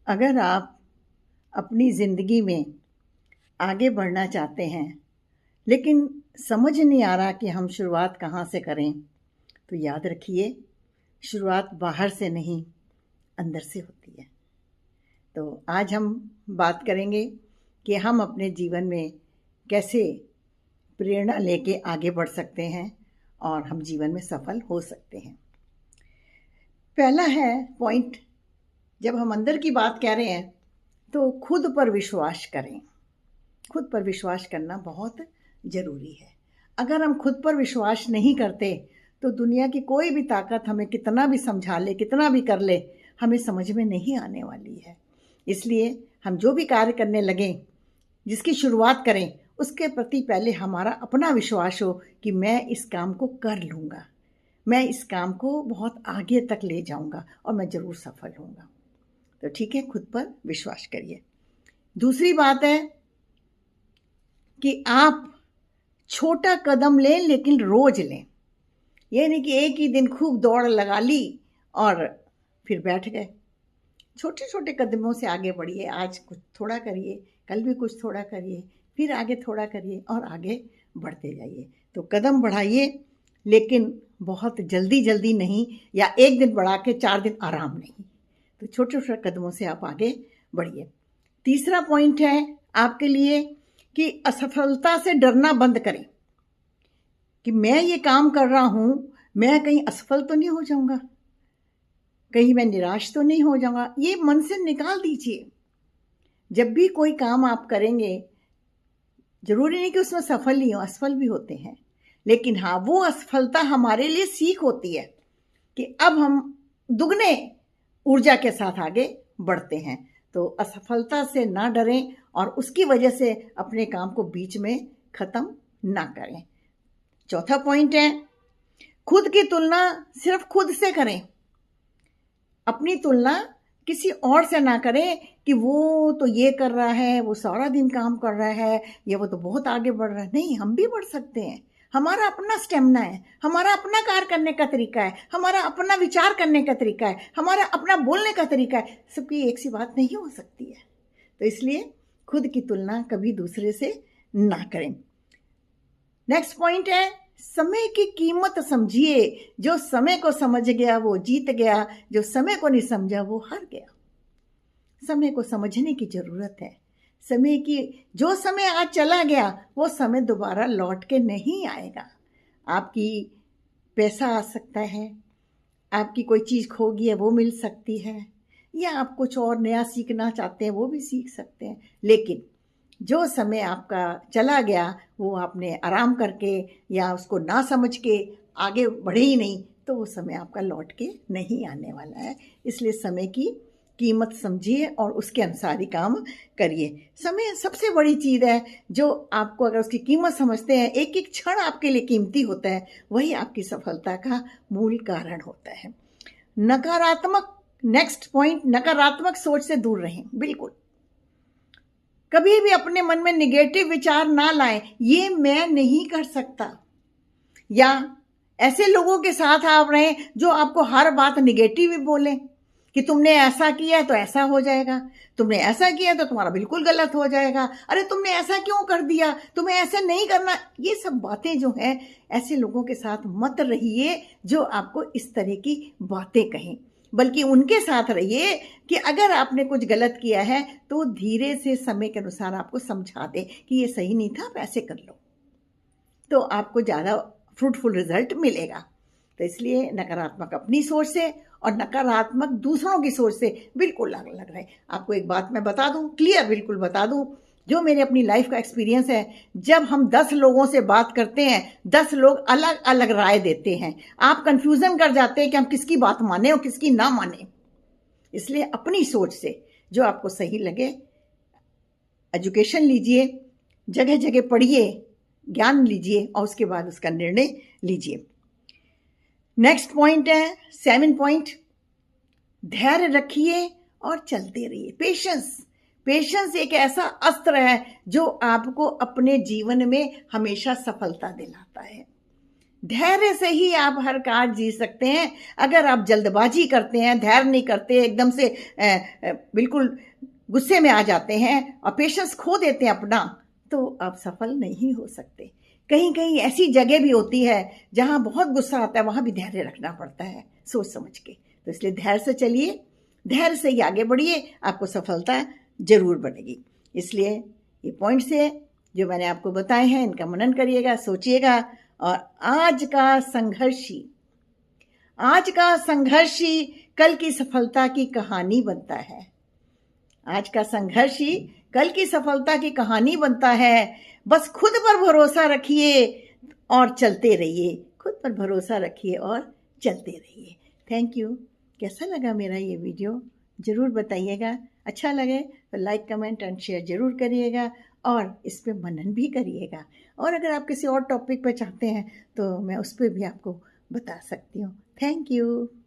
अगर आप अपनी ज़िंदगी में आगे बढ़ना चाहते हैं लेकिन समझ नहीं आ रहा कि हम शुरुआत कहाँ से करें, तो याद रखिए, शुरुआत बाहर से नहीं, अंदर से होती है। तो आज हम बात करेंगे कि हम अपने जीवन में कैसे प्रेरणा लेके आगे बढ़ सकते हैं और हम जीवन में सफल हो सकते हैं। पहला है पॉइंट, जब हम अंदर की बात कह रहे हैं तो खुद पर विश्वास करें। खुद पर विश्वास करना बहुत ज़रूरी है। अगर हम खुद पर विश्वास नहीं करते तो दुनिया की कोई भी ताकत हमें कितना भी समझा ले, कितना भी कर ले, हमें समझ में नहीं आने वाली है। इसलिए हम जो भी कार्य करने लगें, जिसकी शुरुआत करें, उसके प्रति पहले हमारा अपना विश्वास हो कि मैं इस काम को कर लूँगा, मैं इस काम को बहुत आगे तक ले जाऊँगा और मैं ज़रूर सफल होऊंगा। तो ठीक है, खुद पर विश्वास करिए। दूसरी बात है कि आप छोटा कदम लें लेकिन रोज लें। ये नहीं कि एक ही दिन खूब दौड़ लगा ली और फिर बैठ गए। छोटे छोटे कदमों से आगे बढ़िए। आज कुछ थोड़ा करिए, कल भी कुछ थोड़ा करिए, फिर आगे थोड़ा करिए और आगे बढ़ते जाइए। तो कदम बढ़ाइए, लेकिन बहुत जल्दी जल्दी नहीं, या एक दिन बढ़ा के 4 दिन आराम नहीं। तो छोटे छोटे कदमों से आप आगे बढ़िए। तीसरा पॉइंट है आपके लिए कि असफलता से डरना बंद करें कि मैं ये काम कर रहा हूं, मैं कहीं असफल तो नहीं हो जाऊंगा, कहीं मैं निराश तो नहीं हो जाऊंगा। ये मन से निकाल दीजिए। जब भी कोई काम आप करेंगे, जरूरी नहीं कि उसमें सफल ही हो, असफल भी होते हैं, लेकिन हाँ, वो असफलता हमारे लिए सीख होती है कि अब हम दुगने ऊर्जा के साथ आगे बढ़ते हैं। तो असफलता से ना डरें और उसकी वजह से अपने काम को बीच में खत्म ना करें। चौथा पॉइंट है, खुद की तुलना सिर्फ खुद से करें। अपनी तुलना किसी और से ना करें कि वो तो ये कर रहा है, वो सारा दिन काम कर रहा है, या वो तो बहुत आगे बढ़ रहा है। नहीं, हम भी बढ़ सकते हैं। हमारा अपना स्टेमिना है, हमारा अपना कार्य करने का तरीका है, हमारा अपना विचार करने का तरीका है, हमारा अपना बोलने का तरीका है। सबकी एक सी बात नहीं हो सकती है। तो इसलिए खुद की तुलना कभी दूसरे से ना करें। नेक्स्ट पॉइंट है, समय की कीमत समझिए। जो समय को समझ गया वो जीत गया, जो समय को नहीं समझा वो हार गया। समय को समझने की जरूरत है। समय की, जो समय आज चला गया वो समय दोबारा लौट के नहीं आएगा। आपकी पैसा आ सकता है, आपकी कोई चीज खो गई है वो मिल सकती है, या आप कुछ और नया सीखना चाहते हैं वो भी सीख सकते हैं। लेकिन जो समय आपका चला गया वो आपने आराम करके या उसको ना समझ के आगे बढ़े ही नहीं, तो वो समय आपका लौट के नहीं आने वाला है। इसलिए समय की कीमत समझिए और उसके अनुसार ही काम करिए। समय सबसे बड़ी चीज़ है जो आपको, अगर उसकी कीमत समझते हैं, एक एक क्षण आपके लिए कीमती होता है, वही आपकी सफलता का मूल कारण होता है। नकारात्मक, नेक्स्ट पॉइंट, नकारात्मक सोच से दूर रहें। बिल्कुल कभी भी अपने मन में निगेटिव विचार ना लाएं, ये मैं नहीं कर सकता, या ऐसे लोगों के साथ आप रहें जो आपको हर बात निगेटिव ही बोलें कि तुमने ऐसा किया है तो ऐसा हो जाएगा, तुमने ऐसा किया तो तुम्हारा बिल्कुल गलत हो जाएगा, अरे तुमने ऐसा क्यों कर दिया, तुम्हें ऐसे नहीं करना। ये सब बातें जो हैं, ऐसे लोगों के साथ मत रहिए जो आपको इस तरह की बातें कहें, बल्कि उनके साथ रहिए कि अगर आपने कुछ गलत किया है तो धीरे से समय के अनुसार आपको समझा दे कि ये सही नहीं था, आप ऐसे कर लो, तो आपको ज़्यादा फ्रूटफुल रिजल्ट मिलेगा। तो इसलिए नकारात्मक अपनी सोच से और नकारात्मक दूसरों की सोच से बिल्कुल अलग अलग रहे। आपको एक बात मैं बता दूं, क्लियर बिल्कुल बता दूं, जो मेरे अपनी लाइफ का एक्सपीरियंस है, जब हम 10 लोगों से बात करते हैं, 10 लोग अलग अलग राय देते हैं, आप कंफ्यूजन कर जाते हैं कि हम किसकी बात माने और किसकी ना माने। इसलिए अपनी सोच से जो आपको सही लगे, एजुकेशन लीजिए, जगह जगह पढ़िए, ज्ञान लीजिए और उसके बाद उसका निर्णय लीजिए। नेक्स्ट पॉइंट है 7 पॉइंट, धैर्य रखिए और चलते रहिए। पेशेंस, पेशेंस एक ऐसा अस्त्र है जो आपको अपने जीवन में हमेशा सफलता दिलाता है। धैर्य से ही आप हर कार्य जी सकते हैं। अगर आप जल्दबाजी करते हैं, धैर्य नहीं करते, एकदम से बिल्कुल गुस्से में आ जाते हैं और पेशेंस खो देते हैं अपना, तो आप सफल नहीं हो सकते। कहीं कहीं ऐसी जगह भी होती है जहां बहुत गुस्सा आता है, वहां भी धैर्य रखना पड़ता है सोच समझ के। तो इसलिए धैर्य से चलिए, धैर्य से ही आगे बढ़िए, आपको सफलता जरूर बनेगी। इसलिए ये पॉइंट्स है जो मैंने आपको बताए हैं, इनका मनन करिएगा, सोचिएगा। और आज का संघर्षी कल की सफलता की कहानी बनता है। आज का संघर्षी कल की सफलता की कहानी बनता है। बस खुद पर भरोसा रखिए और चलते रहिए, खुद पर भरोसा रखिए और चलते रहिए। Thank you. कैसा लगा मेरा ये वीडियो ज़रूर बताइएगा। अच्छा लगे तो लाइक, कमेंट एंड शेयर ज़रूर करिएगा और इस पे मनन भी करिएगा। और अगर आप किसी और टॉपिक पर चाहते हैं तो मैं उस पर भी आपको बता सकती हूँ। Thank you.